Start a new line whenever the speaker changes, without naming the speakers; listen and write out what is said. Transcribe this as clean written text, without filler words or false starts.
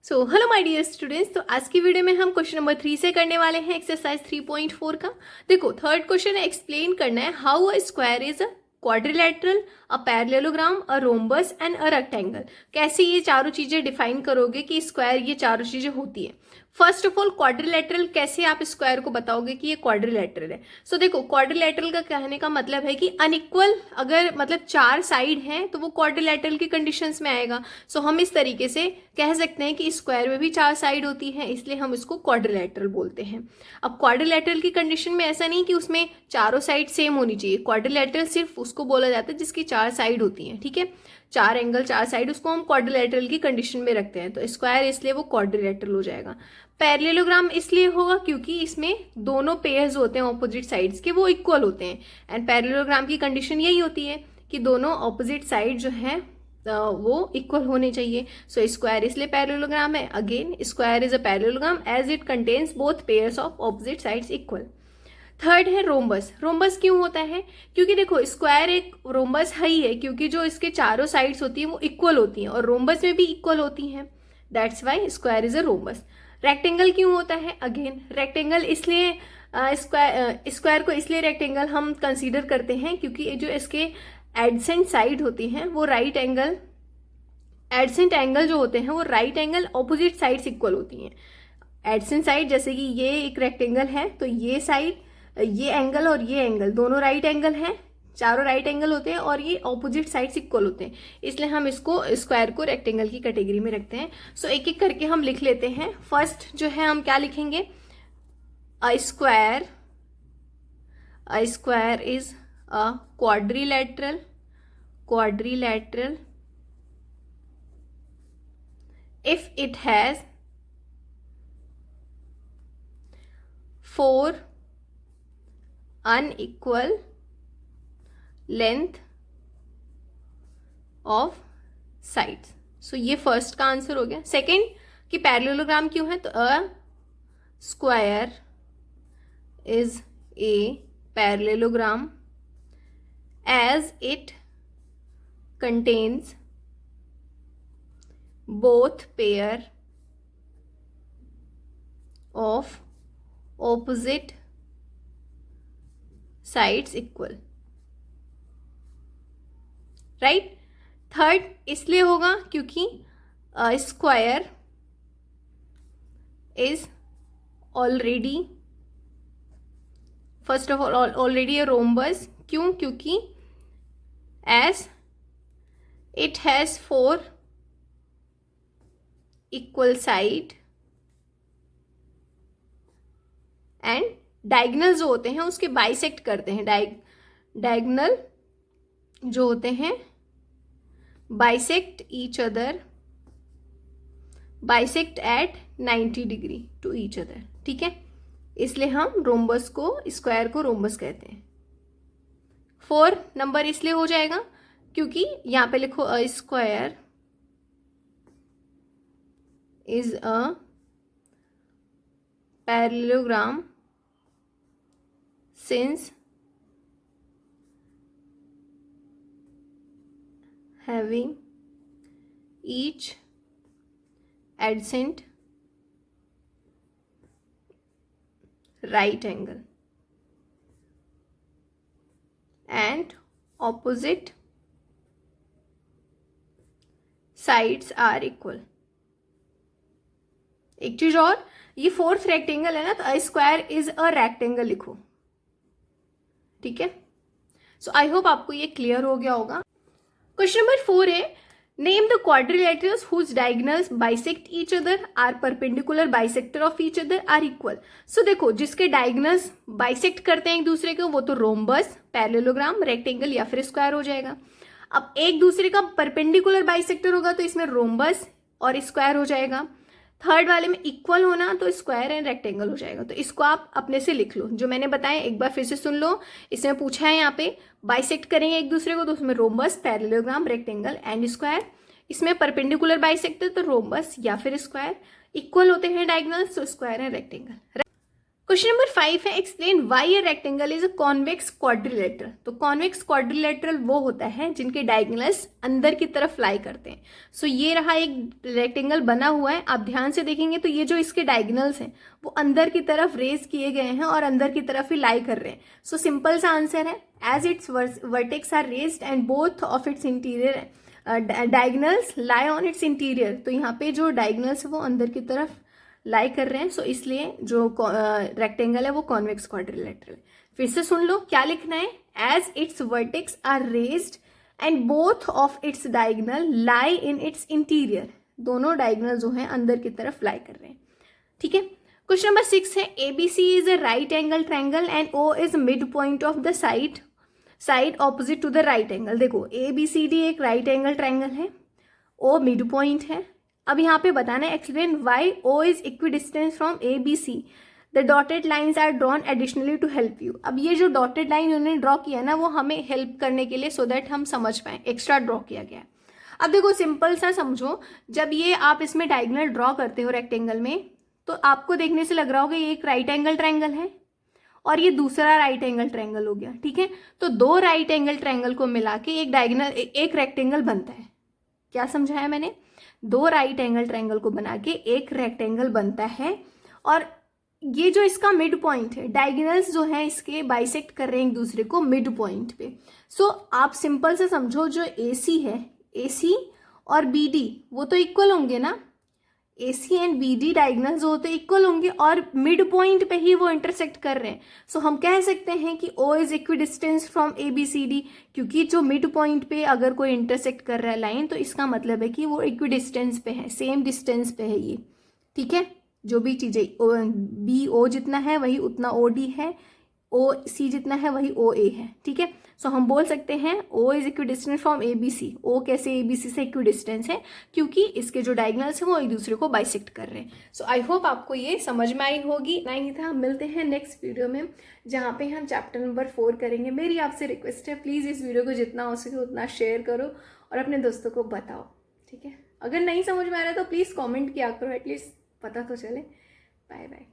So hello my dear students. तो आज की वीडियो में हम क्वेश्चन नंबर 3 से करने वाले हैं एक्सरसाइज 3.4 का। देखो थर्ड क्वेश्चन है, एक्सप्लेन करना है how a square is a quadrilateral, a parallelogram, a rhombus and a rectangle. कैसे ये चारों चीजें डिफाइन करोगे कि स्क्वायर ये चारों चीजें होती है। फर्स्ट ऑफ ऑल क्वाड्रिलेटरल, कैसे आप स्क्वायर को बताओगे कि ये क्वाड्रिलेटरल है। सो देखो क्वाड्रिलेटरल का कहने का मतलब है कि अनइक्वल, अगर मतलब चार साइड हैं तो वो क्वाड्रिलेटरल की कंडीशंस में आएगा। सो हम इस तरीके से कह सकते हैं कि स्क्वायर में भी चार साइड होती है, इसलिए हम इसको क्वाड्रिलेटरल बोलते हैं। अब क्वाड्रिलेटरल की कंडीशन में ऐसा नहीं कि उसमें चारों साइड सेम होनी चाहिए। क्वाड्रिलेटरल सिर्फ उसको बोला जाता है जिसकी चार साइड होती हैं, ठीक है, चार एंगल चार साइड, उसको हम क्वाड्रिलेटरल की कंडीशन में रखते हैं। तो स्क्वायर इसलिए वो क्वाड्रिलेटरल हो जाएगा। पैरेललोग्राम इसलिए होगा क्योंकि इसमें दोनों पेयर्स होते हैं ऑपोजिट साइड्स के, वो इक्वल होते हैं। एंड पैरेललोग्राम की कंडीशन यही होती है कि दोनों ऑपोजिट साइड जो है वो इक्वल होने चाहिए। सो स्क्वायर इसलिए पैरेललोग्राम है। Again square is a parallelogram as it contains both pairs of opposite sides equal. Third है रोम्बस। रोम्बस क्यों होता है? क्योंकि देखो स्क्वायर एक रोम्बस है ही है, क्योंकि जो इसके चारों साइड्स होती हैं वो इक्वल होती हैं और रोम्बस में भी इक्वल होती हैं। That's why square is a rhombus. Rectangle क्यों होता है? अगेन रेक्टेंगल इसलिए स्क्वायर को इसलिए रेक्टेंगल हम कंसीडर करते हैं क्योंकि जो इसके एडसेंट साइड होती हैं वो राइट एंगल, एडसेंट एंगल जो होते हैं वो right angle opposite sides equal होती हैं। एडसेंट साइड जैसे कि ये एक रेक्टेंगल है तो ये साइड, ये एंगल और ये एंगल दोनों राइट एंगल हैं, चारों राइट एंगल होते हैं और ये ऑपोजिट साइड्स इक्वल होते हैं, इसलिए हम इसको स्क्वायर को रेक्टेंगल की कैटेगरी में रखते हैं। सो एक एक करके हम लिख लेते हैं। फर्स्ट जो है हम क्या लिखेंगे? अ square is a quadrilateral if it has four unequal length of sides। सो ये फर्स्ट का आंसर हो गया। सेकेंड कि पैरेललोग्राम क्यों है, तो a square is a parallelogram as it contains both pair of opposite sides equal। Right. Third इसलिए होगा क्योंकि square is already, first of all already a rhombus. क्यों? क्योंकि as it has four equal side and diagonal जो होते हैं उसके bisect करते हैं। डायगनल जो होते हैं bisect each other, bisect at 90 degree to each other, ठीक है, इसलिए हम रोम्बस को, स्क्वायर को रोम्बस कहते हैं। 4 नंबर इसलिए हो जाएगा क्योंकि यहां पे लिखो अ square is a parallelogram since having each adjacent right angle and opposite sides are equal। एक चीज और, ये फोर्थ रेक्टेंगल है ना, तो स्क्वायर इज अ रेक्टेंगल लिखो, ठीक है। सो आई होप आपको ये क्लियर हो गया होगा। क्वेश्चन नंबर 4 है, name the quadrilaterals whose diagonals bisect each other are perpendicular bisector of each other are equal. So देखो जिसके डायगोनल्स बाइसेक्ट करते हैं एक दूसरे को वो तो रोम्बस, पैरेललोग्राम, रेक्टेंगल या फिर स्क्वायर हो जाएगा। अब एक दूसरे का परपेंडिकुलर बाइसेक्टर होगा तो इसमें रोम्बस और स्क्वायर हो जाएगा। थर्ड वाले में इक्वल होना तो स्क्वायर एंड रेक्टेंगल हो जाएगा। तो इसको आप अपने से लिख लो, जो मैंने बताया एक बार फिर से सुन लो। इसमें पूछा है यहाँ पे बाइसेक्ट करेंगे एक दूसरे को तो उसमें rhombus, parallelogram, rectangle and square. इसमें परपेंडिकुलर बाइसेक्टर तो रोम्बस या फिर स्क्वायर, इक्वल होते हैं डायगोनल्स तो square and rectangle. Question number 5 है explain Y a rectangle is a convex quadrilateral. तो कॉन्वेक्स क्वाड्रिलेटरल वो होता है जिनके डायगोनल्स अंदर की तरफ लाई करते हैं। सो ये रहा एक रेक्टेंगल बना हुआ है, आप ध्यान से देखेंगे तो ये जो इसके डायगोनल्स हैं वो अंदर की तरफ रेज किए गए हैं और अंदर की तरफ ही लाई कर रहे हैं। सो सिंपल सा आंसर है as its vertex are raised and both of its interior diagonals lie on its interior. तो यहाँ पे जो डायगोनल्स है वो अंदर की तरफ लाई कर रहे हैं। सो इसलिए जो रेक्टेंगल है वो कॉन्वेक्स क्वाड्रिलेटरल। फिर से सुन लो क्या लिखना है, as its vertex are raised and both of its diagonal lie in its interior. दोनों डायगोनल जो है अंदर की तरफ लाई कर रहे हैं। ठीक है। क्वेश्चन नंबर 6 है ABC is a right angle triangle and O is mid point of the side opposite to the right angle. देखो ABCD एक राइट एंगल ट्रायंगल है, O मिड पॉइंट है। अब यहाँ पे बताना है explain why O is equidistance from ABC। The dotted lines are drawn additionally to help you. अब ये जो डॉटेड लाइन उन्होंने ड्रॉ किया ना वो हमें हेल्प करने के लिए सो दैट हम समझ पाए, एक्स्ट्रा ड्रॉ किया गया है। अब देखो सिंपल सा समझो, जब ये आप इसमें डायगोनल ड्रॉ करते हो रेक्टेंगल में तो आपको देखने से लग रहा होगा ये एक राइट एंगल ट्रायंगल है और ये दूसरा राइट एंगल ट्रायंगल हो गया। ठीक है, तो दो राइट एंगल ट्रायंगल को मिला के एक डायगोनल एक रेक्टेंगल बनता है। क्या समझाया मैंने? दो राइट एंगल ट्रायंगल को बना के एक रेक्टेंगल बनता है और ये जो इसका मिड पॉइंट है, डायगोनल्स जो है इसके बाइसेक्ट कर रहे हैं एक दूसरे को मिड पॉइंट पे। सो आप सिंपल से समझो जो AC है, AC और BD वो तो इक्वल होंगे ना, AC एंड BD डायगोनल्स जो होते इक्वल होंगे और मिड पॉइंट पे ही वो इंटरसेक्ट कर रहे हैं। सो हम कह सकते हैं कि O is equidistance from ABCD, क्योंकि जो मिड पॉइंट पे अगर कोई इंटरसेक्ट कर रहा है लाइन तो इसका मतलब है कि वो इक्विडिस्टेंस पे है, सेम डिस्टेंस पे है ये। ठीक है, जो भी चीजें BO जितना है वही उतना OD है, OC जितना है वही OA है। ठीक है, सो हम बोल सकते हैं O is equidistance from ABC। O कैसे ABC से इक्विडिस्टेंस है? क्योंकि इसके जो डायगोनल्स हैं वो एक दूसरे को बाइसेक्ट कर रहे हैं। सो आई होप आपको ये समझ में आई होगी। इतना ही था, मिलते हैं नेक्स्ट वीडियो में जहाँ पे हम चैप्टर नंबर 4 करेंगे। मेरी आपसे रिक्वेस्ट है प्लीज़ इस वीडियो को जितना हो सके उतना शेयर करो और अपने दोस्तों को बताओ। ठीक है, अगर नहीं समझ में आ रहा है तो प्लीज़ कॉमेंट किया करो, एटलीस्ट पता तो चले। Bye bye.